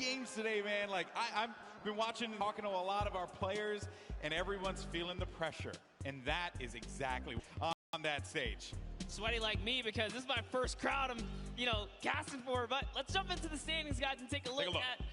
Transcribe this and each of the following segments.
games today, man. Like, I've been watching and talking to a lot of our players, and everyone's feeling the pressure. And that is exactly on that stage. Sweaty like me because this is my first crowd I'm, casting for. But let's jump into the standings, guys, and take a look at,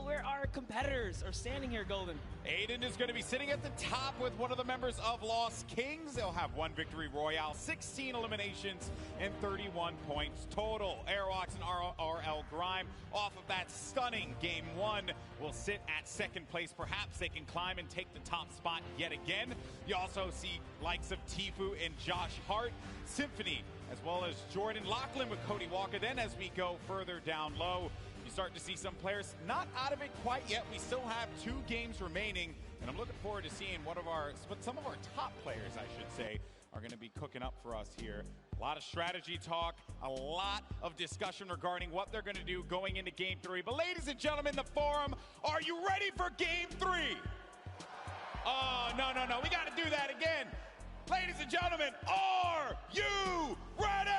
where our competitors are standing here, Golden. Aiden is going to be sitting at the top with one of the members of Lost Kings. They'll have 1 victory royale, 16 eliminations, and 31 points total. Airwalks and RL Grime, off of that stunning Game 1, will sit at 2nd place. Perhaps they can climb and take the top spot yet again. You also see likes of Tifu and Josh Hart, Symphony, as well as Jordan Lachlan with Cody Walker. Then as we go further down low, you start to see some players not out of it quite yet. We still have 2 games remaining, and I'm looking forward to seeing some of our top players, I should say, are going to be cooking up for us here. A lot of strategy talk, a lot of discussion regarding what they're going to do going into Game 3. But ladies and gentlemen, the forum, are you ready for Game 3? Oh, no, we got to do that again. Ladies and gentlemen, are you ready?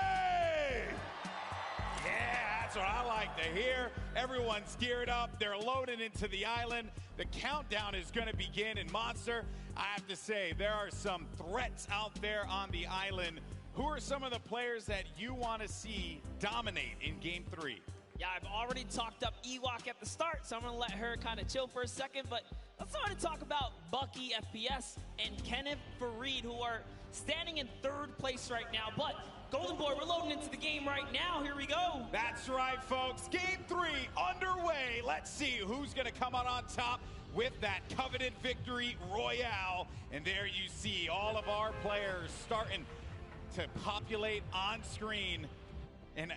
Yeah, that's what I like to hear. Everyone's geared up. They're loading into the island. The countdown is going to begin. And Monster, I have to say, there are some threats out there on the island. Who are some of the players that you want to see dominate in Game 3? Yeah, I've already talked up Ewok at the start, so I'm going to let her kind of chill for a second. But let's start to talk about Bucky FPS and Kenneth Fareed, who are standing in 3rd place right now. But Golden Boy, we're loading into the game right now. Here we go. That's right, folks. Game 3 underway. Let's see who's going to come out on top with that coveted victory royale. And there you see all of our players starting to populate on screen. And,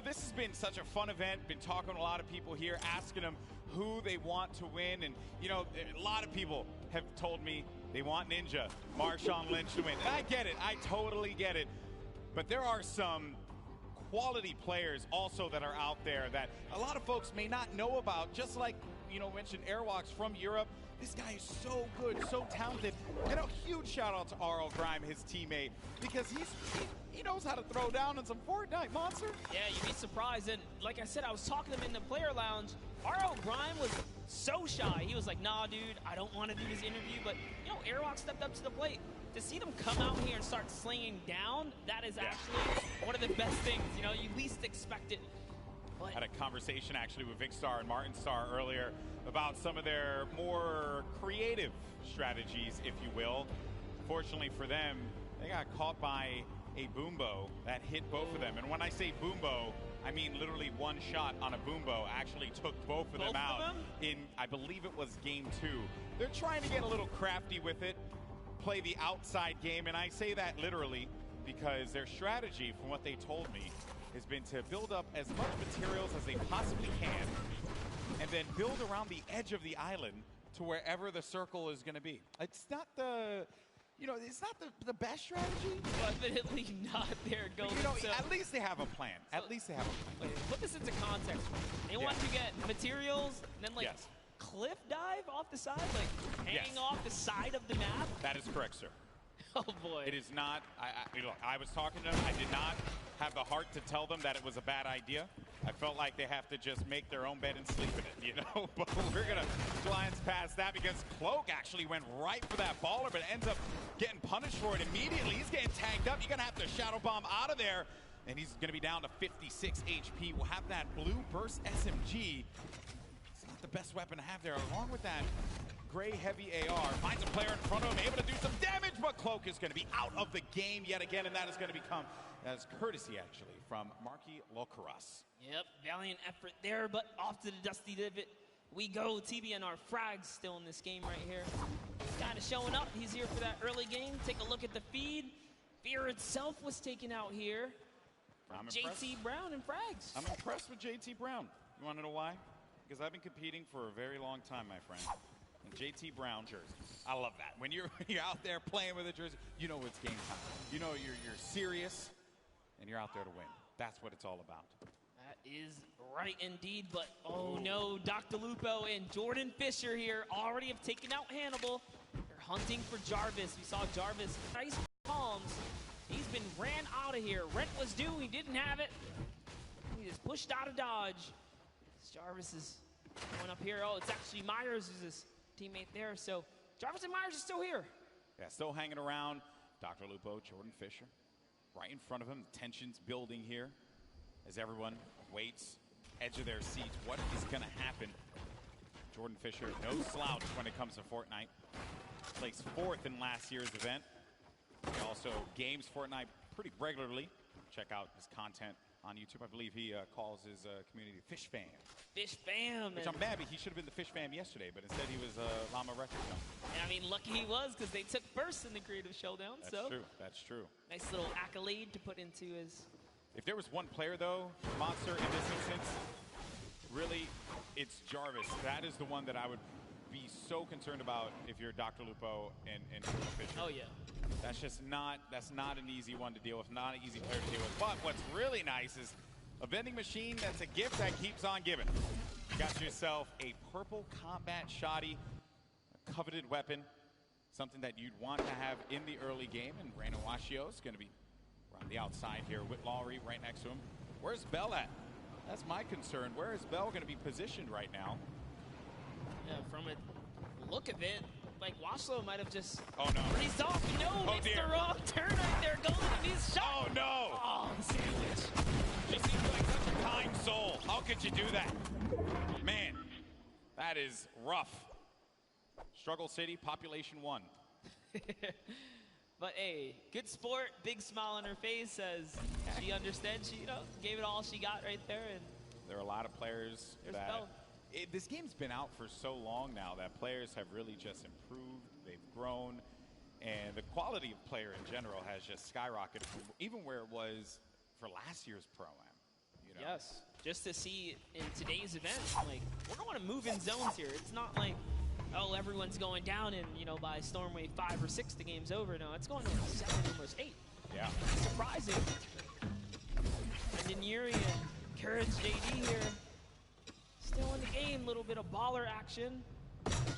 this has been such a fun event. Been talking to a lot of people here, asking them who they want to win. And, a lot of people have told me they want Ninja, Marshawn Lynch to win. And I get it. I totally get it. But there are some quality players also that are out there that a lot of folks may not know about. Just like, mentioned Airwalks from Europe. This guy is so good, so talented. And a huge shout out to RL Grime, his teammate, because he knows how to throw down on some Fortnite, Monster. Yeah, you'd be surprised. And like I said, I was talking to him in the player lounge. RL Grime was so shy. He was like, nah, dude, I don't want to do this interview. But, Airwalk stepped up to the plate. To see them come out here and start slinging down, that is actually one of the best things. You least expect it. But had a conversation actually with Vic Star and Martin Star earlier about some of their more creative strategies, if you will. Fortunately for them, they got caught by a boombo that hit both of them. And when I say boombo, I mean literally one shot on a boombo actually took both of them out in, I believe it was Game 2. They're trying to get a little crafty with it, play the outside game, and I say that literally because their strategy, from what they told me, has been to build up as much materials as they possibly can and then build around the edge of the island to wherever the circle is going to be. It's not the, it's not the best strategy. Definitely not there, Golden. At least they have a plan. At least they have a plan. Put this into context. They want to get materials and then, cliff dive off the side, hanging off the side of the map? That is correct, sir. Oh, boy. It is not. Look, I was talking to them. I did not have the heart to tell them that it was a bad idea. I felt like they have to just make their own bed and sleep in it, But we're going to glance past that because Cloak actually went right for that baller, but ends up getting punished for it immediately. He's getting tagged up. You're going to have to Shadow Bomb out of there, and he's going to be down to 56 HP. We'll have that blue burst SMG. It's not the best weapon to have there, along with that gray heavy AR. Finds a player in front of him, able to do some damage, but Cloak is going to be out of the game yet again, and that is going to become, that is courtesy, actually, from Marky Locaras. Yep, valiant effort there, but off to the dusty divot we go. TBNR Frag's still in this game right here. He's kind of showing up. He's here for that early game. Take a look at the feed. Fear itself was taken out here. JT Brown and Frags. I'm impressed with JT Brown. You want to know why? Because I've been competing for a very long time, my friend. And JT Brown jersey. I love that. When you're out there playing with a jersey, you know it's game time. You know you're serious, and you're out there to win. That's what it's all about. That is right indeed, but oh no, Dr. Lupo and Jordan Fisher here already have taken out Hannibal. They're hunting for Jarvis. We saw Jarvis ice palms. He's been ran out of here. Rent was due, he didn't have it. He just pushed out of Dodge. Jarvis is Going up here, oh, it's actually Myers who's his teammate there. So Jarvis and Myers are still here. Yeah, still hanging around. Dr. Lupo, Jordan Fisher, right in front of him. The tension's building here as everyone waits, edge of their seats. What is going to happen? Jordan Fisher, no slouch when it comes to Fortnite. Placed 4th in last year's event. He also games Fortnite pretty regularly. Check out his content on YouTube. I believe he calls his community Fish Fam. Fish Fam. Which I'm mad, but he should have been the Fish Fam yesterday, but instead he was Llama Record Jump. And I mean, lucky he was, because they took first in the Creative Showdown. That's true. That's true. Nice little accolade to put into his... If there was one player, though, Monster, in this instance, really, it's Jarvis. That is the one that I would be so concerned about if you're Dr. Lupo and Jordan Fisher. Oh, yeah. That's not an easy one to deal with, not an easy player to deal with. But what's really nice is a vending machine that's a gift that keeps on giving. Got yourself a purple combat shoddy, a coveted weapon, something that you'd want to have in the early game. And Reyna Washio is going to be around the outside here with Lowry right next to him. Where's Bell at? That's my concern. Where is Bell going to be positioned right now? Yeah, from a look of it, like Washlow might have just breezed off. No, it's the wrong turn right there. Golden needs shot. Oh no! Oh, sandwich. She seems like such a kind soul. How could you do that? Man, that is rough. Struggle City, population 1. But hey, good sport, big smile on her face as she understands. She, gave it all she got right there. And there are a lot of players that this game's been out for so long now that players have really just improved. They've grown, and the quality of player in general has just skyrocketed from even where it was for last year's Pro-Am. Yes, just to see in today's event, like, we're going to move in zones here. It's not like, oh, everyone's going down and, by Storm Wave 5 or 6, the game's over. No, it's going to 7, almost 8. Yeah. Surprising. And Yuri and Courage JD here. Still in the game, little bit of baller action.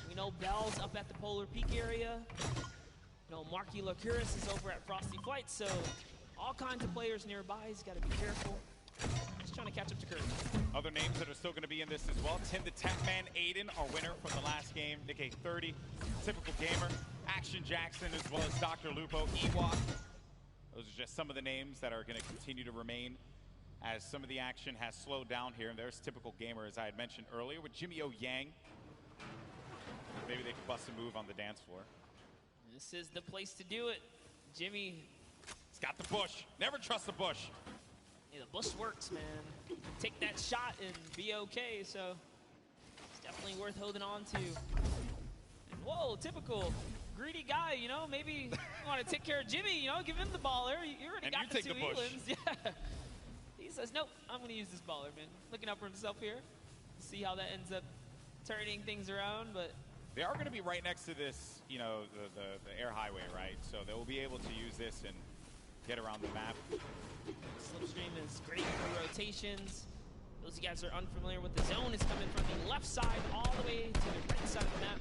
We know Bell's up at the Polar Peak area. Marky Lacuris is over at Frosty Flight, so all kinds of players nearby. He's got to be careful. Just trying to catch up to Courage. Other names that are still going to be in this as well. Tim the Tech Man, Aiden, our winner from the last game. Nick A30, Typical Gamer, Action Jackson, as well as Dr. Lupo, Ewok. Those are just some of the names that are going to continue to remain as some of the action has slowed down here. And there's Typical Gamer, as I had mentioned earlier, with Jimmy O Yang. Maybe they could bust a move on the dance floor. This is the place to do it. Jimmy. He's got the bush. Never trust the bush. Yeah, the bush works, man. Take that shot and be okay, so it's definitely worth holding on to. And whoa, Typical. Greedy guy, maybe you want to take care of Jimmy, give him the baller. You already got the 2 Elans. Yeah. He says, nope, I'm going to use this baller, man. Looking out for himself here. See how that ends up turning things around, but they are going to be right next to this, the air highway, right? So they will be able to use this and get around the map. Slipstream is great for rotations. Those of you guys who are unfamiliar with the zone, is coming from the left side all the way to the right side of the map.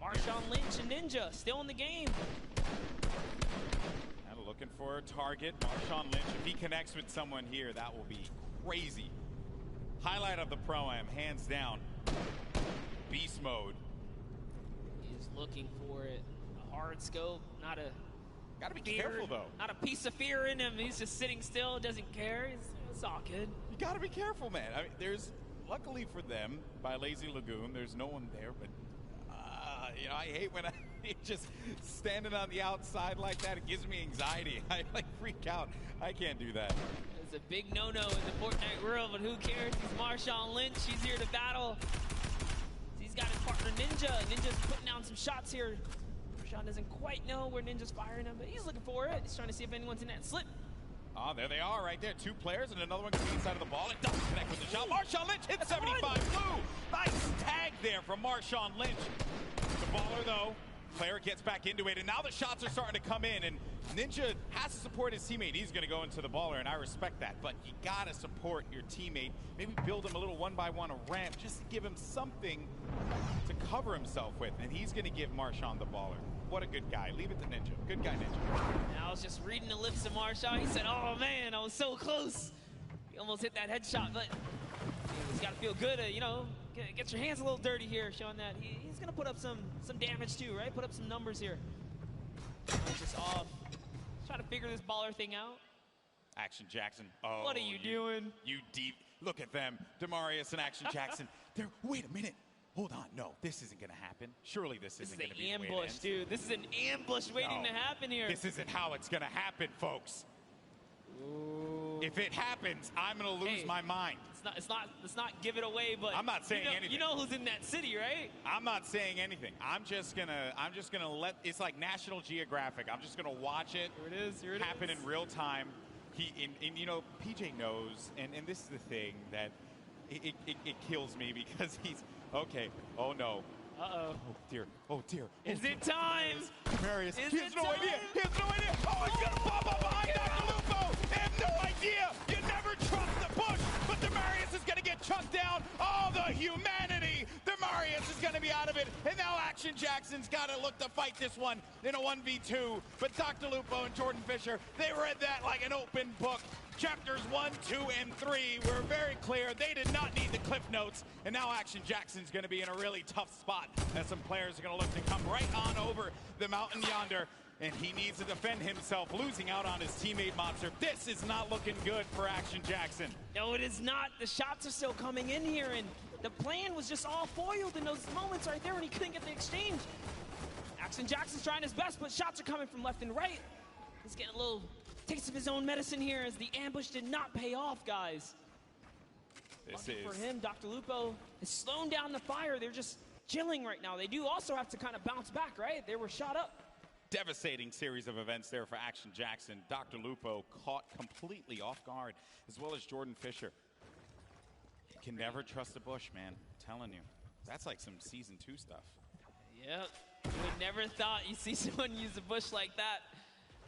Marshawn Lynch and Ninja still in the game. And looking for a target. Marshawn Lynch, if he connects with someone here, that will be crazy. Highlight of the Pro-Am, hands down. Beast mode. He's looking for it. A hard scope, not a... Gotta be careful, though. Not a piece of fear in him. He's just sitting still, doesn't care. It's all good. You gotta be careful, man. I mean, there's, luckily for them, by Lazy Lagoon, there's no one there, but, I hate when just standing on the outside like that. It gives me anxiety. I, freak out. I can't do that. It's a big no-no in the Fortnite world, but who cares? He's Marshawn Lynch. He's here to battle. He's got his partner Ninja. Ninja's putting down some shots here. Marshawn doesn't quite know where Ninja's firing him, but he's looking for it. He's trying to see if anyone's in that slip. Oh, there they are right there. 2 players, and another one coming inside of the ball. It doesn't connect with the shot. Marshawn Lynch hits 75 blue. Nice tag there from Marshawn Lynch. The baller, though, player gets back into it, and now the shots are starting to come in, and Ninja has to support his teammate. He's going to go into the baller, and I respect that, but you got to support your teammate. Maybe build him a little 1-by-1 a ramp just to give him something to cover himself with, and he's going to give Marshawn the baller. What a good guy. Leave it to Ninja. Good guy, Ninja. And I was just reading the lips of Marshawn. He said, oh, man, I was so close. He almost hit that headshot, but he's got to feel good, get your hands a little dirty here, showing that he's going to put up some damage too, right? Put up some numbers here. Just off. Trying to figure this baller thing out. Action Jackson. Oh, what are you doing? You deep. Look at them. Demarius and Action Jackson. Wait a minute. Hold on. No, this isn't going to happen. Surely this isn't going to be an ambush, dude. This is an ambush waiting to happen here. This isn't how it's going to happen, folks. Ooh. If it happens, I'm going to lose my mind. Let's not give it away, but I'm not saying anything. You know who's in that city, right? I'm not saying anything. I'm just gonna let. It's like National Geographic. I'm just gonna watch it. Here it happen in real time. You know, PJ knows, and this is the thing that it kills me because he's okay. Oh no. Uh-oh. Oh dear. Oh dear. Is it time? Marius. He has no idea. He has no idea. Oh, he's gonna pop up behind Dr. Lupo. They have no idea. You never trust the push, but Demarius is gonna get chucked down. Oh, the humanity. Demarius is gonna be out of it, and now Action Jackson's gotta look to fight this one in a 1v2. But Dr. Lupo and Jordan Fisher, they read that like an open book. Chapters 1, 2, and 3 were very clear. They did not need the cliff notes. And now Action Jackson's going to be in a really tough spot as some players are going to look to come right on over the mountain yonder. And he needs to defend himself, losing out on his teammate Monster. This is not looking good for Action Jackson. No, it is not. The shots are still coming in here, and the plan was just all foiled in those moments right there when he couldn't get the exchange. Action Jackson's trying his best, but shots are coming from left and right. He's getting a little taste of his own medicine here as the ambush did not pay off, guys. Lucky for him, Dr. Lupo is slowing down the fire. They're just chilling right now. They do also have to kind of bounce back, right? They were shot up. Devastating series of events there for Action Jackson. Dr. Lupo caught completely off guard, as well as Jordan Fisher. You can never trust a bush, man. I'm telling you. That's like some Season 2 stuff. Yep. You would never thought you'd see someone use a bush like that.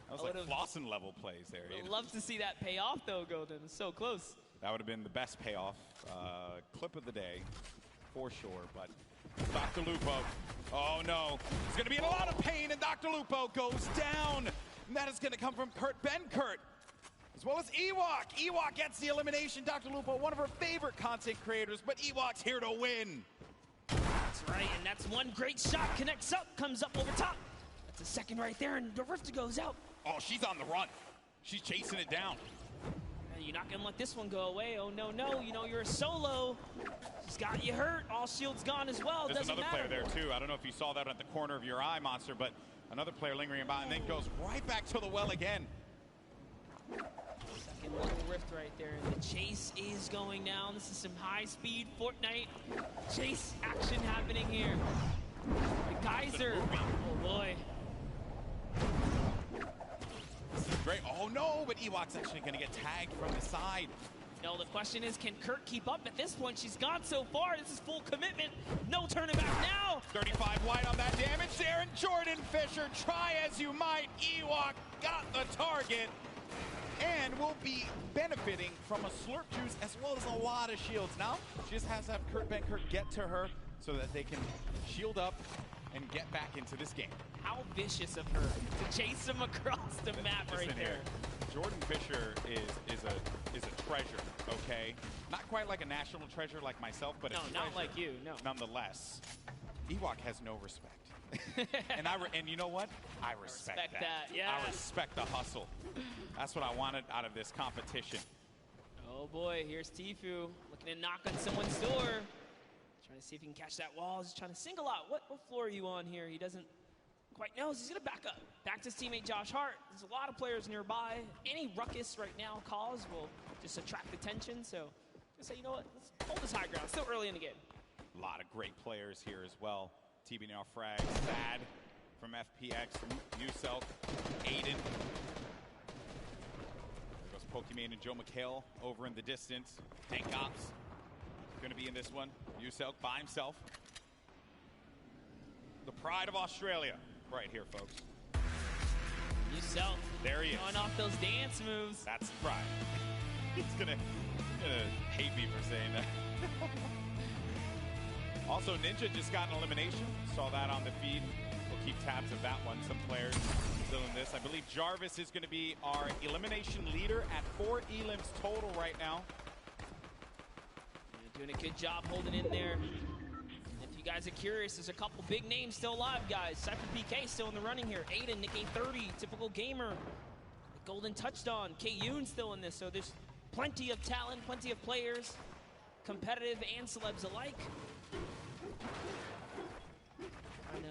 That was like Flossin level plays there. I'd love to see that pay off, though, Golden. It's so close. That would have been the best payoff. Clip of the day, for sure. But Dr. Lupo, oh no. He's going to be in a lot of pain, and Dr. Lupo goes down. And that is going to come from Kurt Benkert, as well as Ewok. Ewok gets the elimination. Dr. Lupo, one of her favorite content creators, but Ewok's here to win. That's right, and that's one great shot. Connects up, comes up over top. That's a second right there, and the Rift goes out. Oh, she's on the run. She's chasing it down. You're not going to let this one go away. Oh, no, no. You know, you're a solo. She's got you hurt. All shields gone as well. There's doesn't another matter. player there, too. I don't know if you saw that at the corner of your eye, Monster, but another player lingering about and then goes right back to the well again. Second little rift right there. And the chase is going down. This is some high-speed Fortnite chase action happening here. The Geyser. Oh, boy. Great. Oh no, but Ewok's actually going to get tagged from the side. No, the question is, can Kurt keep up at this point? She's gone so far. This is full commitment. No turning back now. 35 wide on that damage there, and Jordan Fisher, try as you might. Ewok got the target and will be benefiting from a slurp juice as well as a lot of shields. Now, she just has to have Kurt Benkert get to her so that they can shield up and get back into this game. How vicious of her to chase him across the map right there. Jordan Fisher is a treasure, okay? Not quite like a national treasure like myself, but no, not like you, no. Nonetheless, Ewok has no respect. and you know what? I respect that. Yeah. I respect the hustle. That's what I wanted out of this competition. Oh boy, here's Tfue looking to knock on someone's door. Trying to see if he can catch that wall. He's trying to single out. What floor are you on here? He doesn't quite know. He's going to back up. Back to his teammate Josh Hart. There's a lot of players nearby. Any ruckus right now caused will just attract attention. So I say, you know what? Let's hold this high ground. Still early in the game. A lot of great players here as well. TB now frags. Thad from FPX. Uselk. Aiden. There goes Pokimane and Joe McHale over in the distance. Tank Ops going to be in this one. Uselk by himself. The pride of Australia right here, folks. Uselk. There he is. Going off those dance moves. That's the pride. He's gonna hate me for saying that. Also, Ninja just got an elimination. Saw that on the feed. We'll keep tabs of that one. Some players still in this. I believe Jarvis is going to be our elimination leader at 4 elims total right now. Doing a good job holding in there. If you guys are curious, there's a couple big names still alive, guys. Cypher PK still in the running here. Aiden, Nick A30, typical gamer. Golden touched on. K-Yoon still in this, so there's plenty of talent, plenty of players, competitive and celebs alike. Trying to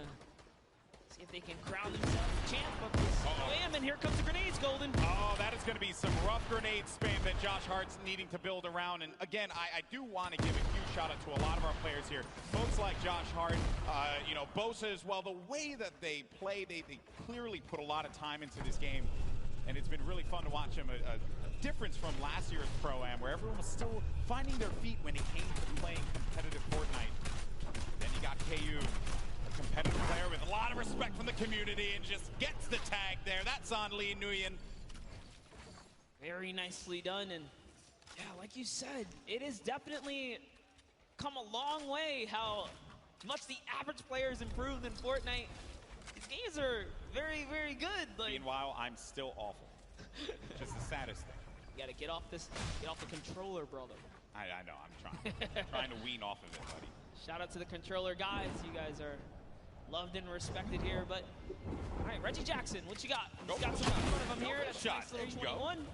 see if they can crown themselves champ of this. Bam, and here comes the grenades, Golden. Oh, that is going to be some rough grenade spam that Josh Hart's needing to build around. And again, I do want to give a huge shout out to a lot of our players here. Folks like Josh Hart, you know, Bosa as well. The way that they play, they clearly put a lot of time into this game. And it's been really fun to watch him. A difference from last year's Pro-Am, where everyone was still finding their feet when it came to playing competitive Fortnite. Then you got KU, a competitive player with a lot of respect from the community, and just gets the tag there. That's on Lee Nguyen. Very nicely done. And yeah, like you said, it has definitely come a long way how much the average player has improved in Fortnite. These games are very, very good. Like, meanwhile, I'm still awful. Just the saddest thing. You gotta get off the controller, brother. I know, I'm trying to wean off of it, buddy. Shout out to the controller guys. You guys are loved and respected here. But all right, Reggie Jackson, what you got? You got some in front of him here. That's shot. Nice little 21.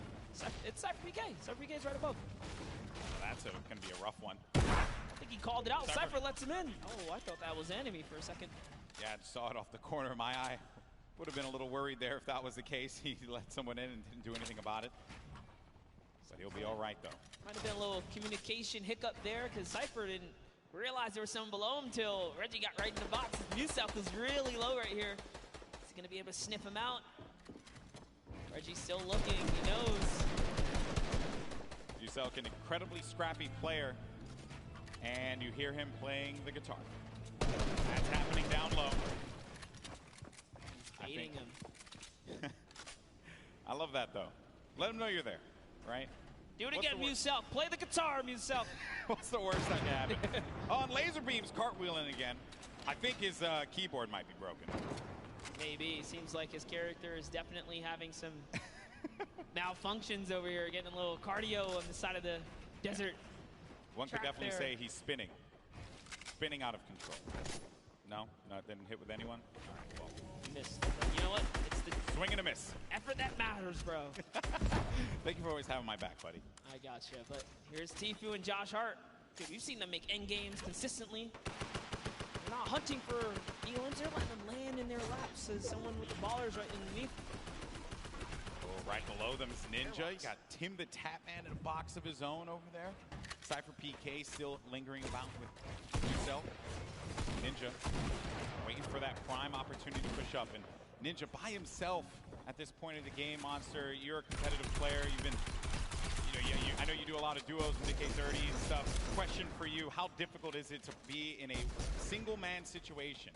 It's Cypher PK. Cypher PK is right above. That's going to be a rough one. I think he called it out. Cypher lets him in. Oh, I thought that was enemy for a second. Yeah, I saw it off the corner of my eye. Would have been a little worried there if that was the case. He let someone in and didn't do anything about it. So he'll be all right, though. Might have been a little communication hiccup there because Cypher didn't realize there was someone below him until Reggie got right in the box. New South was really low right here. Is he going to be able to sniff him out? Reggie's still looking. He knows. Yuselk, an incredibly scrappy player, and you hear him playing the guitar. That's happening down low. Baiting him. I love that, though. Let him know you're there, right? Do it again, Muselk. Play the guitar, Muselk. What's the worst that can happen? On laser beams, cartwheeling again. I think his keyboard might be broken. Maybe. Seems like his character is definitely having some malfunctions over here, getting a little cardio on the side of the desert. One could definitely say he's spinning. Spinning out of control. No? No, it didn't hit with anyone? All right, well. Missed. You know what? It's the swing and a miss. Effort that matters, bro. Thank you for always having my back, buddy. I gotcha. But here's Tfue and Josh Hart. Dude, we've seen them make end games consistently. They're not hunting for elims. They're letting them land in their laps as someone with the ballers right underneath. Oh, right below them is Ninja. You got Tim the Tap Man in a box of his own over there. Cypher PK still lingering about with himself. Ninja waiting for that prime opportunity to push up. And Ninja by himself at this point of the game, Monster. You're a competitive player. You've been, I know you do a lot of duos with the K30 and stuff. Question for you, how difficult is it to be in a single man situation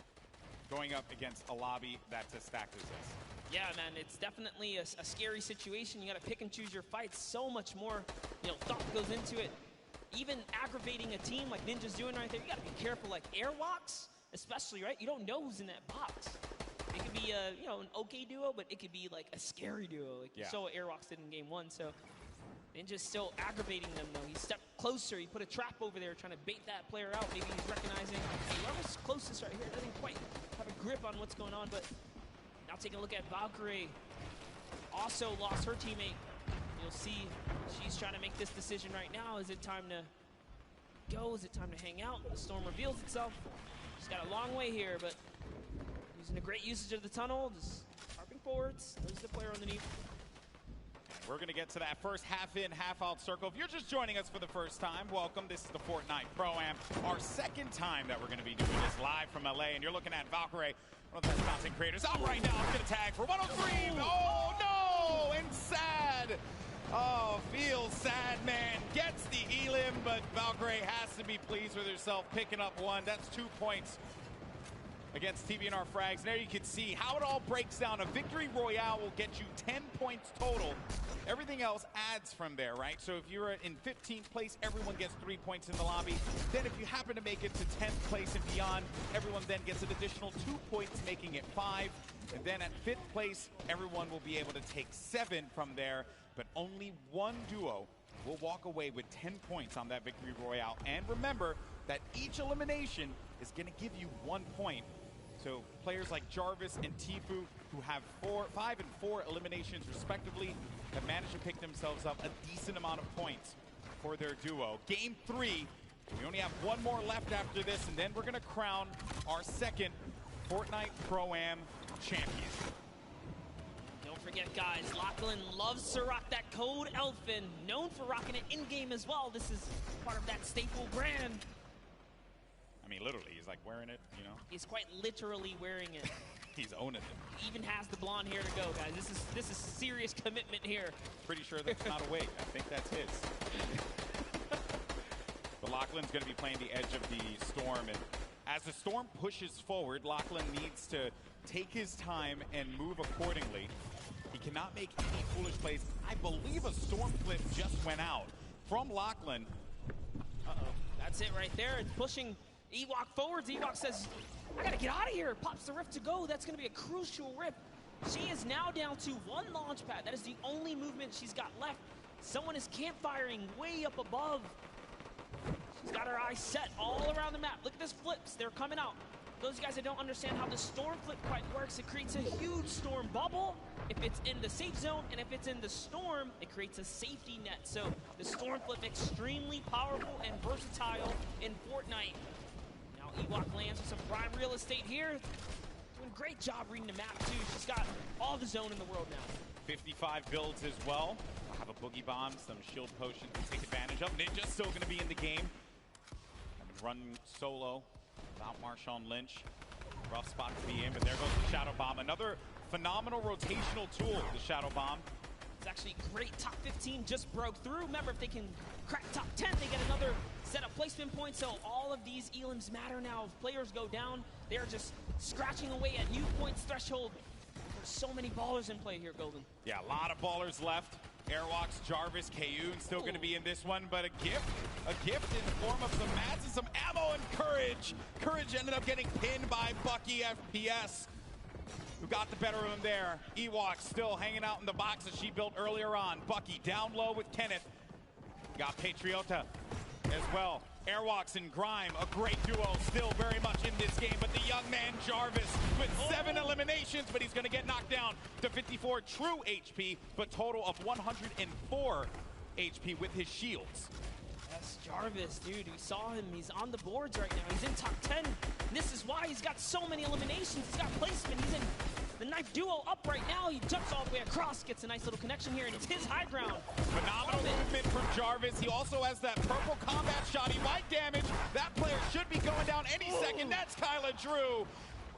going up against a lobby that's as stacked as this? Yeah, man, it's definitely a scary situation. You got to pick and choose your fights. So much more, thought goes into it. Even aggravating a team like Ninja's doing right there, you got to be careful. Like airwalks, especially, right? You don't know who's in that box. It could be an okay duo, but it could be like a scary duo. Like you saw what airwalks did in game 1. So Ninja's still aggravating them though. He stepped closer. He put a trap over there trying to bait that player out. Maybe he's recognizing whoever's closest right here doesn't quite have a grip on what's going on. But now taking a look at Valkyrie. Also lost her teammate. You'll see she's trying to make this decision right now. Is it time to go? Is it time to hang out? The storm reveals itself. She's got a long way here, but using a great usage of the tunnel, just harping forwards. There's the player underneath. And we're going to get to that first half-in, half-out circle. If you're just joining us for the first time, welcome. This is the Fortnite Pro-Am, our second time that we're going to be doing this live from LA. And you're looking at Valkyrie, one of the best content creators. Out right now, it's going to tag for 103. Oh, no! And sad. Oh, feels sad, man. Gets the elim, but Valkyrie has to be pleased with herself, picking up one. That's 2 points against TBNR Frags. And there you can see how it all breaks down. A victory royale will get you 10 points total. Everything else adds from there, right? So if you're in 15th place, everyone gets 3 points in the lobby. Then if you happen to make it to 10th place and beyond, everyone then gets an additional 2 points, making it 5. And then at 5th place, everyone will be able to take 7 from there. But only one duo will walk away with 10 points on that victory royale. And remember that each elimination is going to give you 1 point. So players like Jarvis and Tfue, who have 5 and 4 eliminations respectively, have managed to pick themselves up a decent amount of points for their duo. Game 3, we only have 1 more left after this, and then we're going to crown our second Fortnite Pro-Am champion. Don't forget, guys, Lachlan loves to rock that code Elfin, known for rocking it in-game as well. This is part of that staple brand. I mean, literally, he's like wearing it, you know? He's quite literally wearing it. He's owning it. He even has the blonde hair to go, guys. This is serious commitment here. Pretty sure that's not a wig. I think that's his. But Lachlan's going to be playing the edge of the Storm, and as the Storm pushes forward, Lachlan needs to take his time and move accordingly. He cannot make any foolish plays. I believe a Storm flip just went out from Lachlan. Uh-oh. That's it right there. It's pushing Ewok forwards. Ewok says, I gotta get out of here. Pops the rift to go. That's gonna be a crucial rift. She is now down to 1 launch pad. That is the only movement she's got left. Someone is campfiring way up above. She's got her eyes set all around the map. Look at this flips. They're coming out. Those of you guys that don't understand how the storm flip quite works, it creates a huge storm bubble if it's in the safe zone, and if it's in the storm, it creates a safety net. So the storm flip extremely powerful and versatile in Fortnite. Now Ewok lands with some prime real estate here. Doing a great job reading the map too. She's got all the zone in the world now. 55 builds as well. I'll have a boogie bomb, some shield potion to take advantage of. Ninja's still going to be in the game. Run solo without Marshawn Lynch. Rough spot to be in, but there goes the Shadow Bomb. Another phenomenal rotational tool, the Shadow Bomb. It's actually great. Top 15 just broke through. Remember, if they can crack top 10, they get another set of placement points. So all of these elims matter now. If players go down, they're just scratching away at new points threshold. There's so many ballers in play here, Golden. Yeah, a lot of ballers left. Airwalks, Jarvis, Kayun still going to be in this one, but a gift in the form of some mats and some ammo and Courage. Courage ended up getting pinned by Bucky FPS, who got the better of him there. Ewok still hanging out in the box that she built earlier on. Bucky down low with Kenneth. Got Patriota as well. Airwalks and Grime, a great duo, still very much in this game, but the young man Jarvis with 7 eliminations, but he's going to get knocked down to 54 true HP, but total of 104 HP with his shields. Yes, Jarvis, dude, we saw him. He's on the boards right now. He's in top 10. And this is why he's got so many eliminations. He's got placement. He's in the knife duo up right now. He jumps all the way across, gets a nice little connection here, and it's his high ground. Phenomenal movement from Jarvis. He also has that purple combat shot. He might damage. That player should be going down any second. That's Kyla Drew.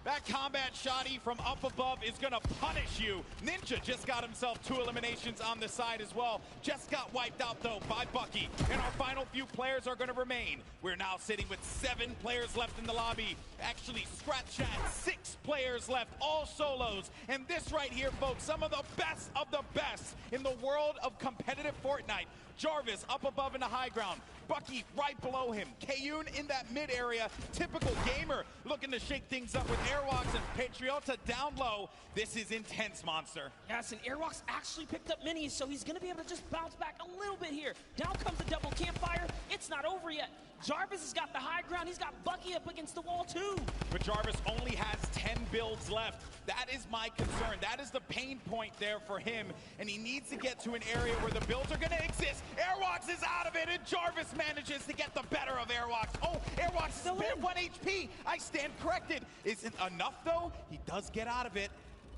That combat shotty from up above is going to punish you. Ninja just got himself 2 eliminations on the side as well. Just got wiped out, though, by Bucky. And our final few players are going to remain. We're now sitting with 7 players left in the lobby. Actually, scratch that, 6 players left, all solos. And this right here, folks, some of the best in the world of competitive Fortnite. Jarvis up above in the high ground. Bucky right below him. Kayun in that mid area. Typical gamer looking to shake things up with Airwalks and Patriota down low. This is intense, Monster. Yes, and Airwalks actually picked up minis, so he's going to be able to just bounce back a little bit here. Down comes the double campfire. It's not over yet. Jarvis has got the high ground. He's got Bucky up against the wall, too. But Jarvis only has 10 builds left. That is my concern. That is the pain point there for him, and he needs to get to an area where the builds are going to exist. Airwalks is out of it, and Jarvis manages to get the better of Airwalks. Oh, Airwalks is still at 1 HP. I stand corrected. Isn't enough, though. He does get out of it.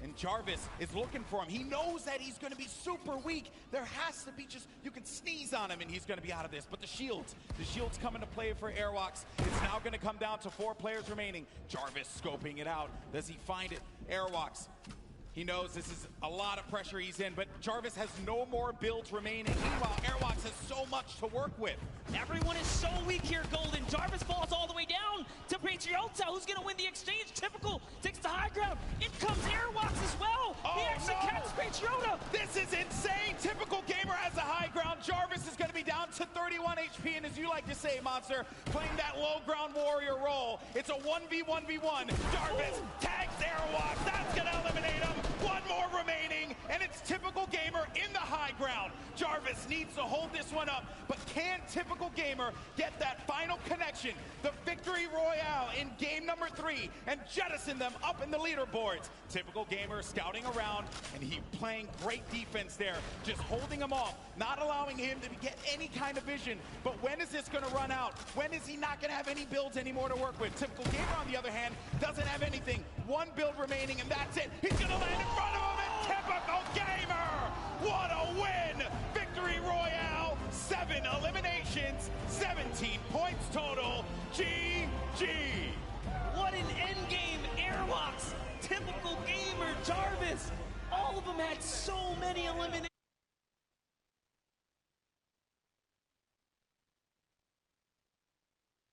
And Jarvis is looking for him. He knows that he's going to be super weak. There has to be just, you can sneeze on him and he's going to be out of this. But the shields come into play for Airwalks. It's now going to come down to 4 players remaining. Jarvis scoping it out. Does he find it? Airwalks. He knows this is a lot of pressure he's in, but Jarvis has no more builds remaining. Meanwhile, Airwalks has so much to work with. Everyone is so weak here, Golden. Jarvis falls all the way down to Patriota, who's going to win the exchange. Typical takes the high ground. In comes Airwalks as well. Oh, he actually catches Patriota. This is insane. Typical gamer has the high ground. Jarvis is going to be enemy down to 31 HP, and as you like to say, Monster, playing that low ground warrior role. It's a 1v1v1. Jarvis tags Airwalk. That's going to eliminate him. One more remaining, and it's Typical Gamer in the high ground. Jarvis needs to hold this one up, but can Typical Gamer get that final connection, the victory royale in game number 3, and jettison them up in the leaderboards? Typical Gamer scouting around, and he playing great defense there, just holding him off, not allowing him to get any kind of vision. But when is this going to run out? When is he not going to have any builds anymore to work with? Typical Gamer, on the other hand, doesn't have anything. One build remaining, and that's it. He's going to land in front of him, and Typical Gamer! What a win! Victory Royale, 7 eliminations, 17 points total. GG! What an endgame! Airwalks, Typical Gamer, Jarvis, all of them had so many eliminations.